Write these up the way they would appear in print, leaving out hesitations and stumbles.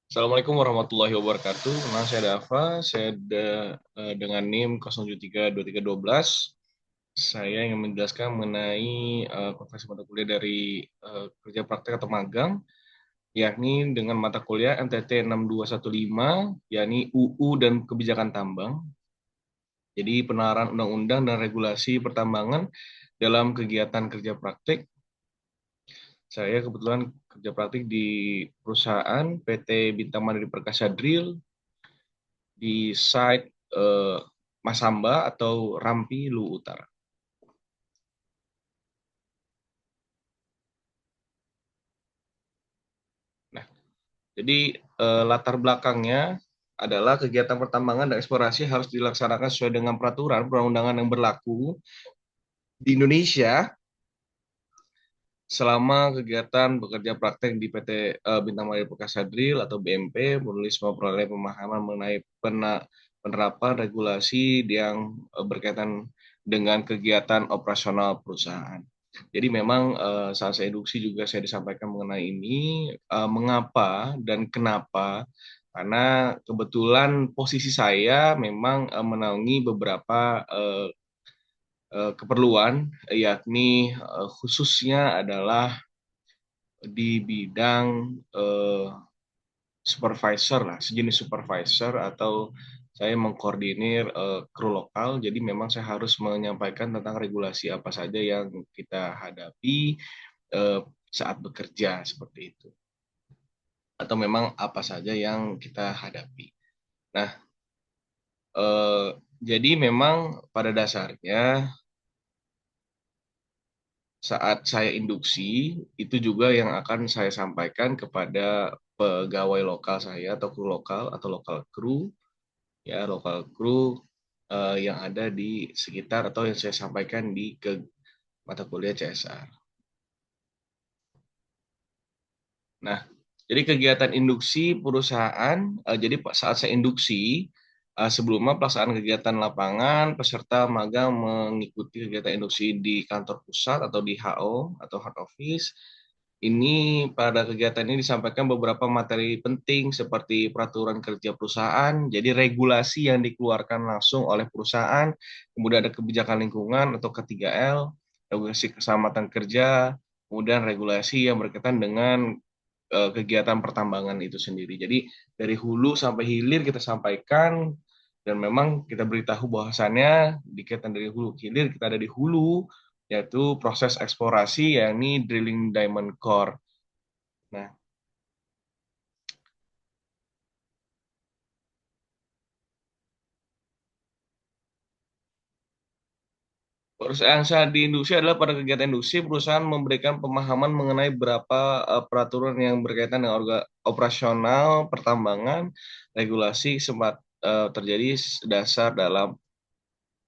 Assalamualaikum warahmatullahi wabarakatuh. Nama saya Dava, dengan NIM 0732312. Saya ingin menjelaskan mengenai konversi mata kuliah dari kerja praktek atau magang, yakni dengan mata kuliah MTT 6215, yakni UU dan Kebijakan Tambang. Jadi penerapan undang-undang dan regulasi pertambangan dalam kegiatan kerja praktek. Saya kebetulan kerja praktik di perusahaan PT Bintang Mandiri Perkasa Drill di site Masamba atau Rampi Luwu Utara. Nah, jadi latar belakangnya adalah kegiatan pertambangan dan eksplorasi harus dilaksanakan sesuai dengan peraturan perundang-undangan yang berlaku di Indonesia selama kegiatan bekerja praktek di PT Bintang Mandiri Perkasa Drill atau BMP, menulis memperoleh pemahaman mengenai penerapan regulasi yang berkaitan dengan kegiatan operasional perusahaan. Jadi memang saat saya induksi juga saya disampaikan mengenai ini, mengapa dan kenapa, karena kebetulan posisi saya memang menaungi beberapa keperluan, yakni khususnya adalah di bidang eh, supervisor lah, sejenis supervisor atau saya mengkoordinir kru lokal. Jadi memang saya harus menyampaikan tentang regulasi apa saja yang kita hadapi eh, saat bekerja seperti itu. Atau memang apa saja yang kita hadapi. Nah, eh, jadi memang pada dasarnya saat saya induksi, itu juga yang akan saya sampaikan kepada pegawai lokal saya atau kru lokal atau lokal kru, ya lokal kru yang ada di sekitar atau yang saya sampaikan di ke mata kuliah CSR. Nah, jadi kegiatan induksi perusahaan, jadi saat saya induksi, sebelumnya pelaksanaan kegiatan lapangan, peserta magang mengikuti kegiatan induksi di kantor pusat atau di HO atau head office. Ini pada kegiatan ini disampaikan beberapa materi penting seperti peraturan kerja perusahaan, jadi regulasi yang dikeluarkan langsung oleh perusahaan, kemudian ada kebijakan lingkungan atau K3L, regulasi keselamatan kerja, kemudian regulasi yang berkaitan dengan kegiatan pertambangan itu sendiri. Jadi dari hulu sampai hilir kita sampaikan dan memang kita beritahu bahwasannya di kaitan dari hulu ke hilir kita ada di hulu yaitu proses eksplorasi yakni drilling diamond core. Nah, perusahaan saat di industri adalah pada kegiatan industri, perusahaan memberikan pemahaman mengenai berapa peraturan yang berkaitan dengan operasional pertambangan, regulasi sempat terjadi dasar dalam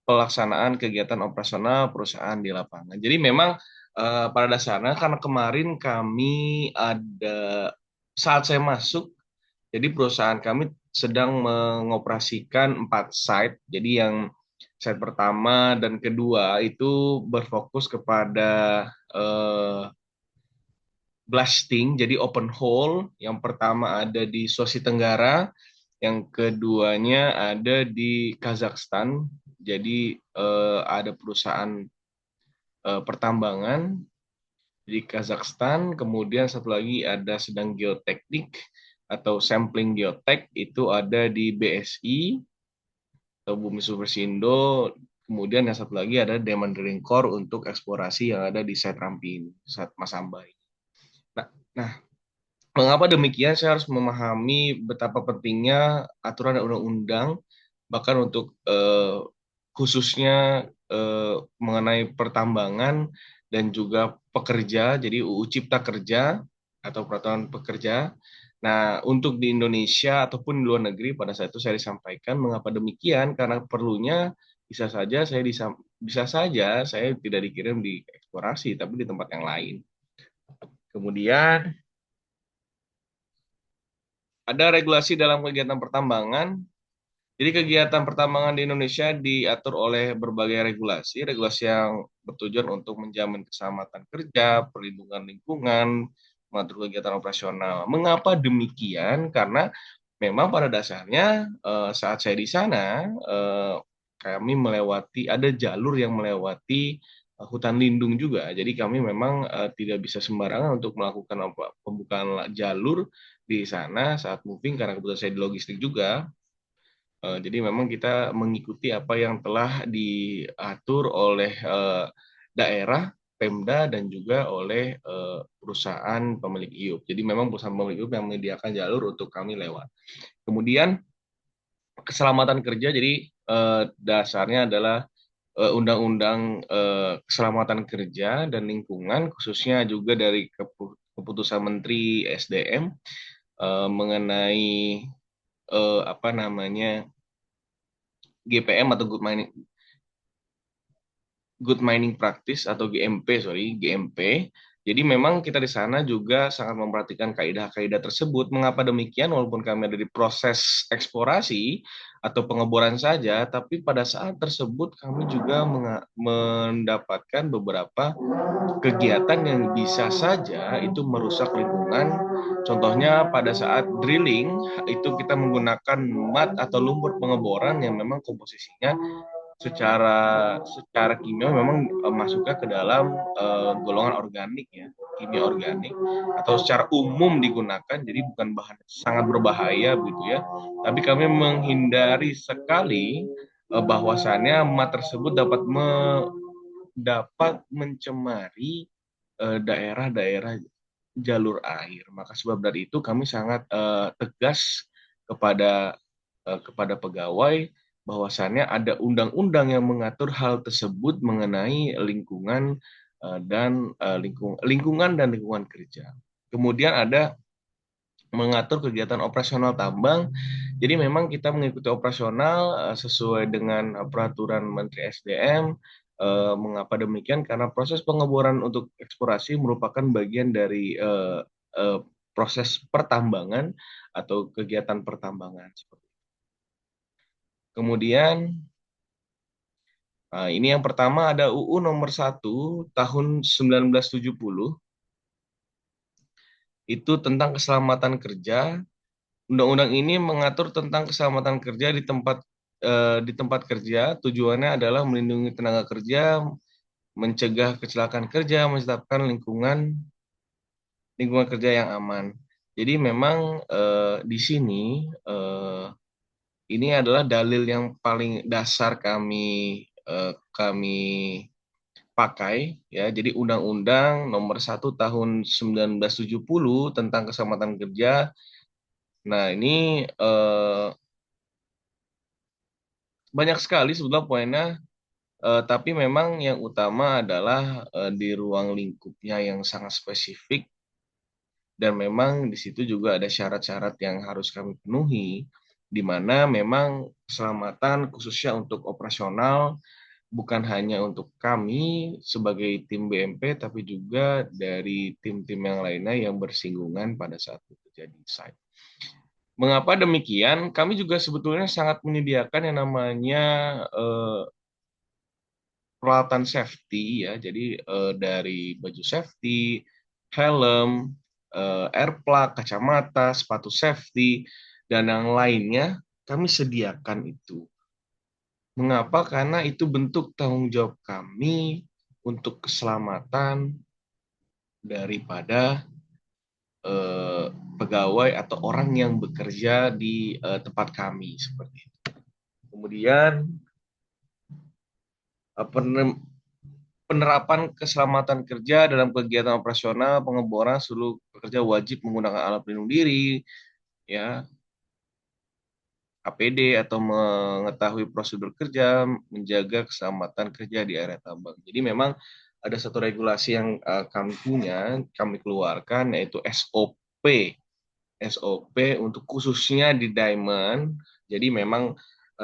pelaksanaan kegiatan operasional perusahaan di lapangan. Jadi memang pada dasarnya karena kemarin kami ada saat saya masuk, jadi perusahaan kami sedang mengoperasikan 4 site. Jadi yang site pertama dan kedua itu berfokus kepada eh, blasting, jadi open hole. Yang pertama ada di Sulawesi Tenggara, yang keduanya ada di Kazakhstan. Jadi ada perusahaan pertambangan di Kazakhstan, kemudian satu lagi ada sedang geoteknik atau sampling geotek itu ada di BSI atau Bumi Supersindo. Kemudian yang satu lagi ada Diamond Drilling Core untuk eksplorasi yang ada di site Rampi, site Masamba. Nah, nah, mengapa demikian? Saya harus memahami betapa pentingnya aturan dan undang-undang, bahkan untuk khususnya mengenai pertambangan dan juga pekerja, jadi UU Cipta Kerja atau Peraturan Pekerja. Nah, untuk di Indonesia ataupun di luar negeri pada saat itu saya disampaikan mengapa demikian karena perlunya bisa saja saya tidak dikirim di eksplorasi tapi di tempat yang lain. Kemudian ada regulasi dalam kegiatan pertambangan. Jadi kegiatan pertambangan di Indonesia diatur oleh berbagai regulasi, regulasi yang bertujuan untuk menjamin keselamatan kerja, perlindungan lingkungan, mengatur kegiatan operasional. Mengapa demikian? Karena memang pada dasarnya saat saya di sana kami melewati ada jalur yang melewati hutan lindung juga. Jadi kami memang tidak bisa sembarangan untuk melakukan pembukaan jalur di sana saat moving karena kebetulan saya di logistik juga. Jadi memang kita mengikuti apa yang telah diatur oleh daerah, Pemda, dan juga oleh perusahaan pemilik IUP. Jadi memang perusahaan pemilik IUP yang menyediakan jalur untuk kami lewat. Kemudian keselamatan kerja, jadi dasarnya adalah Undang-Undang Keselamatan Kerja dan Lingkungan, khususnya juga dari keputusan Menteri SDM mengenai apa namanya GPM atau Good Mining Practice atau GMP. Jadi memang kita di sana juga sangat memperhatikan kaidah-kaidah tersebut. Mengapa demikian? Walaupun kami ada di proses eksplorasi atau pengeboran saja, tapi pada saat tersebut kami juga mendapatkan beberapa kegiatan yang bisa saja itu merusak lingkungan. Contohnya pada saat drilling itu kita menggunakan mud atau lumpur pengeboran yang memang komposisinya secara kimia memang masuknya ke dalam golongan organik ya, kimia organik atau secara umum digunakan, jadi bukan bahan sangat berbahaya begitu ya. Tapi kami menghindari sekali bahwasannya emat tersebut dapat mencemari daerah-daerah jalur air. Maka sebab dari itu kami sangat tegas kepada pegawai bahwasannya ada undang-undang yang mengatur hal tersebut mengenai lingkungan dan lingkungan kerja. Kemudian ada mengatur kegiatan operasional tambang. Jadi memang kita mengikuti operasional sesuai dengan peraturan Menteri SDM. Mengapa demikian? Karena proses pengeboran untuk eksplorasi merupakan bagian dari proses pertambangan atau kegiatan pertambangan. Kemudian ini yang pertama ada UU nomor 1 tahun 1970 itu tentang keselamatan kerja. Undang-undang ini mengatur tentang keselamatan kerja di tempat kerja. Tujuannya adalah melindungi tenaga kerja, mencegah kecelakaan kerja, menciptakan lingkungan kerja yang aman. Jadi memang di sini ini adalah dalil yang paling dasar kami pakai ya. Jadi Undang-Undang Nomor 1 Tahun 1970 tentang keselamatan kerja. Nah, ini banyak sekali sebetulnya poinnya, tapi memang yang utama adalah di ruang lingkupnya yang sangat spesifik, dan memang di situ juga ada syarat-syarat yang harus kami penuhi, di mana memang keselamatan khususnya untuk operasional bukan hanya untuk kami sebagai tim BMP, tapi juga dari tim-tim yang lainnya yang bersinggungan pada saat bekerja di site. Mengapa demikian? Kami juga sebetulnya sangat menyediakan yang namanya peralatan safety ya. Jadi dari baju safety, helm, air plug, kacamata, sepatu safety, dan yang lainnya kami sediakan itu. Mengapa? Karena itu bentuk tanggung jawab kami untuk keselamatan daripada pegawai atau orang yang bekerja di tempat kami seperti itu. Kemudian penerapan keselamatan kerja dalam kegiatan operasional pengeboran, seluruh pekerja wajib menggunakan alat pelindung diri, ya, APD atau mengetahui prosedur kerja, menjaga keselamatan kerja di area tambang. Jadi memang ada satu regulasi yang kami keluarkan, yaitu SOP untuk khususnya di diamond. Jadi memang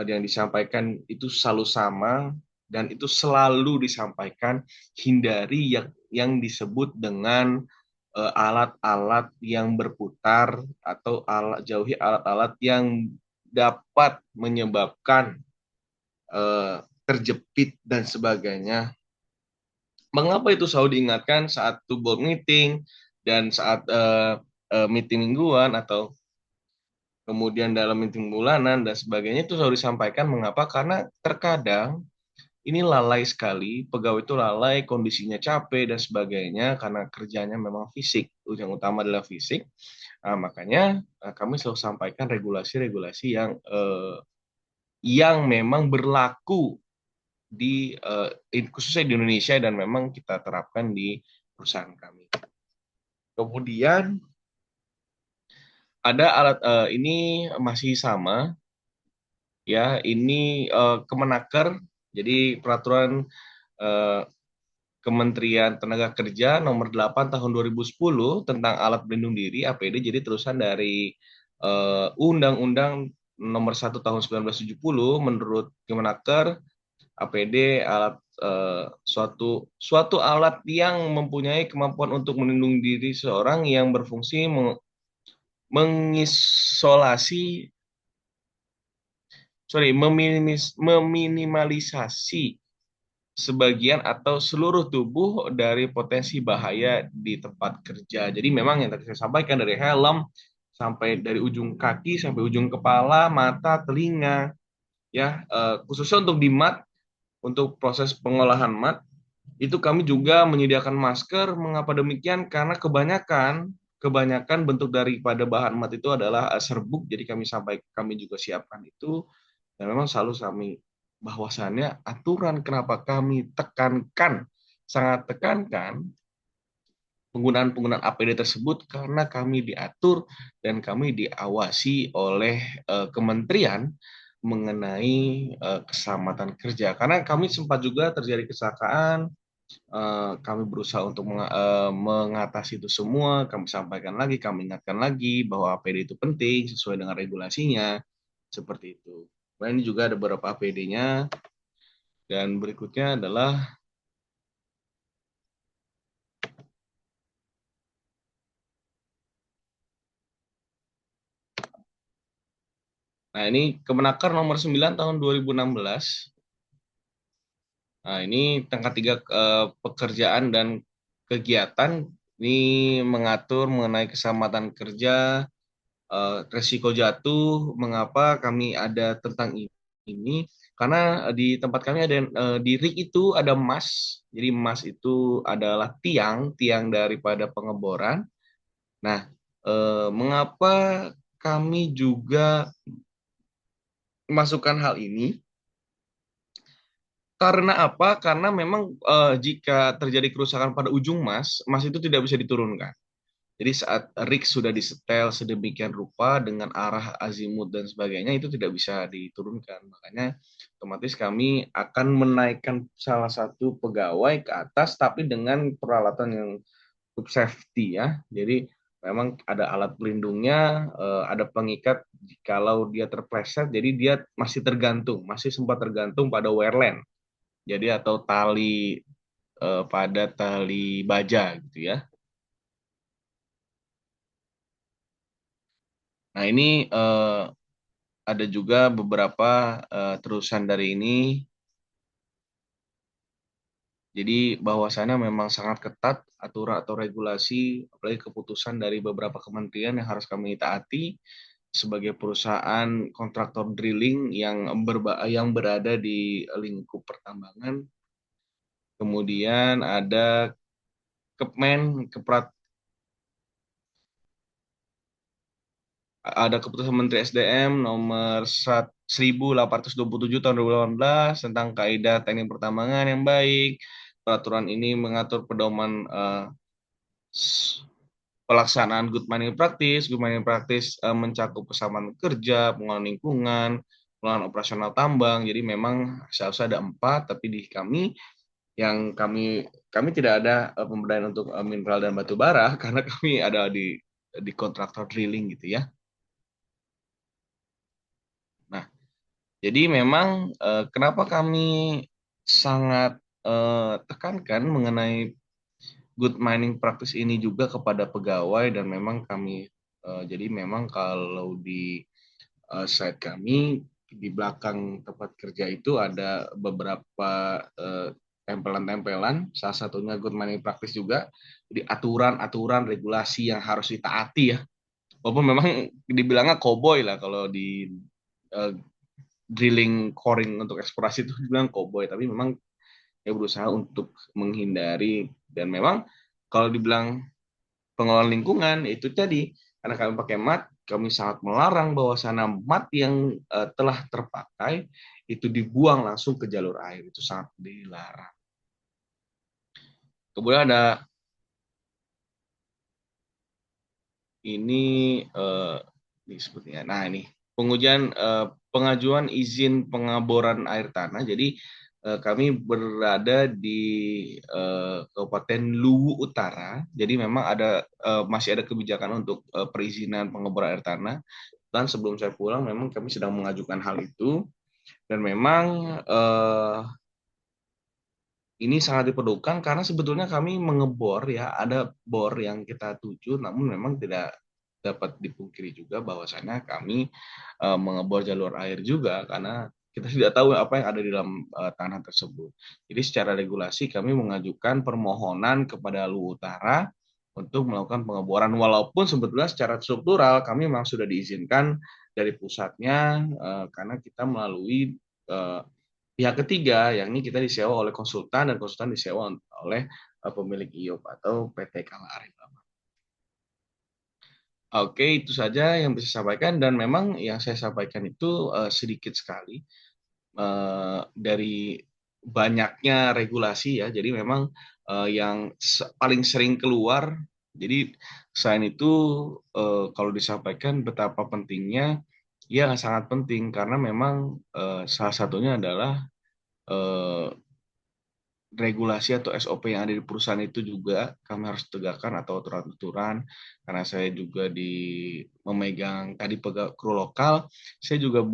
yang disampaikan itu selalu sama dan itu selalu disampaikan, hindari yang disebut dengan alat-alat yang berputar atau jauhi alat-alat yang dapat menyebabkan terjepit dan sebagainya. Mengapa itu selalu diingatkan saat board meeting, Dan saat meeting mingguan atau kemudian dalam meeting bulanan dan sebagainya itu selalu disampaikan. Mengapa? Karena terkadang ini lalai sekali, pegawai itu lalai, kondisinya capek dan sebagainya karena kerjanya memang fisik, yang utama adalah fisik. Makanya kami selalu sampaikan regulasi-regulasi yang memang berlaku khususnya di Indonesia dan memang kita terapkan di perusahaan kami. Kemudian ada alat ini masih sama ya, ini Kemenaker, jadi peraturan eh, Kementerian Tenaga Kerja nomor 8 tahun 2010 tentang alat pelindung diri APD, jadi terusan dari Undang-Undang nomor 1 tahun 1970. Menurut Kemenaker, APD alat suatu alat yang mempunyai kemampuan untuk melindungi diri seorang yang berfungsi mengisolasi meminimalisasi sebagian atau seluruh tubuh dari potensi bahaya di tempat kerja. Jadi memang yang tadi saya sampaikan, dari helm sampai dari ujung kaki sampai ujung kepala, mata, telinga, ya khususnya untuk di mat, untuk proses pengolahan mat itu kami juga menyediakan masker. Mengapa demikian? Karena kebanyakan bentuk daripada bahan mat itu adalah serbuk. Jadi kami juga siapkan itu. Dan memang selalu kami bahwasannya aturan kenapa kami tekankan, sangat tekankan penggunaan APD tersebut karena kami diatur dan kami diawasi oleh kementerian mengenai keselamatan kerja. Karena kami sempat juga terjadi kecelakaan, kami berusaha untuk mengatasi itu semua. Kami sampaikan lagi, kami ingatkan lagi bahwa APD itu penting sesuai dengan regulasinya, seperti itu. Nah, ini juga ada beberapa APD-nya. Dan berikutnya adalah, nah ini Kemenaker nomor 9 tahun 2016. Nah, ini tingkat 3 pekerjaan dan kegiatan. Ini mengatur mengenai keselamatan kerja, resiko jatuh. Mengapa kami ada tentang ini? Karena di tempat kami ada di rig itu ada mas. Jadi mas itu adalah tiang daripada pengeboran. Nah, mengapa kami juga masukkan hal ini? Karena apa? Karena memang jika terjadi kerusakan pada ujung mas itu tidak bisa diturunkan. Jadi saat rig sudah disetel sedemikian rupa dengan arah azimut dan sebagainya itu tidak bisa diturunkan. Makanya otomatis kami akan menaikkan salah satu pegawai ke atas tapi dengan peralatan yang cukup safety ya. Jadi memang ada alat pelindungnya, ada pengikat kalau dia terpleset, jadi dia masih sempat tergantung pada wearland. Jadi atau tali pada tali baja gitu ya. Nah, ini ada juga beberapa terusan dari ini. Jadi bahwasannya memang sangat ketat aturan atau regulasi, apalagi keputusan dari beberapa kementerian yang harus kami taati sebagai perusahaan kontraktor drilling yang berada di lingkup pertambangan. Kemudian ada Kepmen, ada keputusan Menteri SDM nomor 1827 tahun 2018 tentang kaidah teknik pertambangan yang baik. Peraturan ini mengatur pedoman pelaksanaan good mining practice. Good mining practice mencakup kesamaan kerja, pengelolaan lingkungan, pengelolaan operasional tambang. Jadi memang seharusnya ada 4, tapi di kami yang kami tidak ada pemberdayaan untuk mineral dan batu bara karena kami ada di kontraktor drilling gitu ya. Nah, jadi memang kenapa kami sangat tekankan mengenai good mining practice ini juga kepada pegawai dan memang kami jadi memang kalau di site kami di belakang tempat kerja itu ada beberapa tempelan-tempelan, salah satunya good money practice juga. Jadi aturan-aturan regulasi yang harus ditaati ya. Walaupun memang dibilangnya koboi lah kalau di uh, drilling coring untuk eksplorasi itu dibilang koboi, tapi memang ya berusaha untuk menghindari. Dan memang kalau dibilang pengelolaan lingkungan itu tadi, karena kami pakai mat, kami sangat melarang bahwasanya mat yang telah terpakai itu dibuang langsung ke jalur air, itu sangat dilarang. Kemudian ada ini ini sepertinya. Nah, ini pengajuan izin pengaboran air tanah. Jadi kami berada di Kabupaten Luwu Utara. Jadi memang masih ada kebijakan untuk perizinan pengeboran air tanah. Dan sebelum saya pulang, memang kami sedang mengajukan hal itu. Dan memang ini sangat diperlukan karena sebetulnya kami mengebor ya, ada bor yang kita tuju, namun memang tidak dapat dipungkiri juga bahwasannya kami mengebor jalur air juga karena kita tidak tahu apa yang ada di dalam tanah tersebut. Jadi secara regulasi kami mengajukan permohonan kepada Luwu Utara untuk melakukan pengeboran walaupun sebetulnya secara struktural kami memang sudah diizinkan dari pusatnya karena kita melalui eh, pihak ketiga, yakni kita disewa oleh konsultan dan konsultan disewa oleh pemilik IOP atau PT Kala Arifama. Oke, itu saja yang bisa saya sampaikan dan memang yang saya sampaikan itu sedikit sekali dari banyaknya regulasi ya. Jadi memang yang paling sering keluar. Jadi selain itu kalau disampaikan betapa pentingnya, ya sangat penting karena memang salah satunya adalah eh, regulasi atau SOP yang ada di perusahaan itu juga kami harus tegakkan atau aturan-aturan karena saya juga memegang tadi kru lokal, saya juga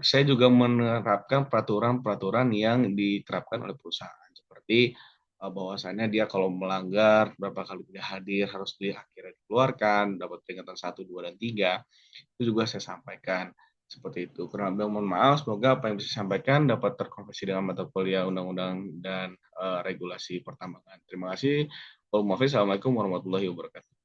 saya juga menerapkan peraturan-peraturan yang diterapkan oleh perusahaan seperti bahwasannya dia kalau melanggar berapa kali tidak hadir harus akhirnya dikeluarkan, dapat peringatan 1, 2, dan 3. Itu juga saya sampaikan seperti itu. Kurang lebih mohon maaf, semoga apa yang bisa saya sampaikan dapat terkonversi dengan mata kuliah undang-undang dan regulasi pertambangan. Terima kasih. Assalamualaikum warahmatullahi wabarakatuh.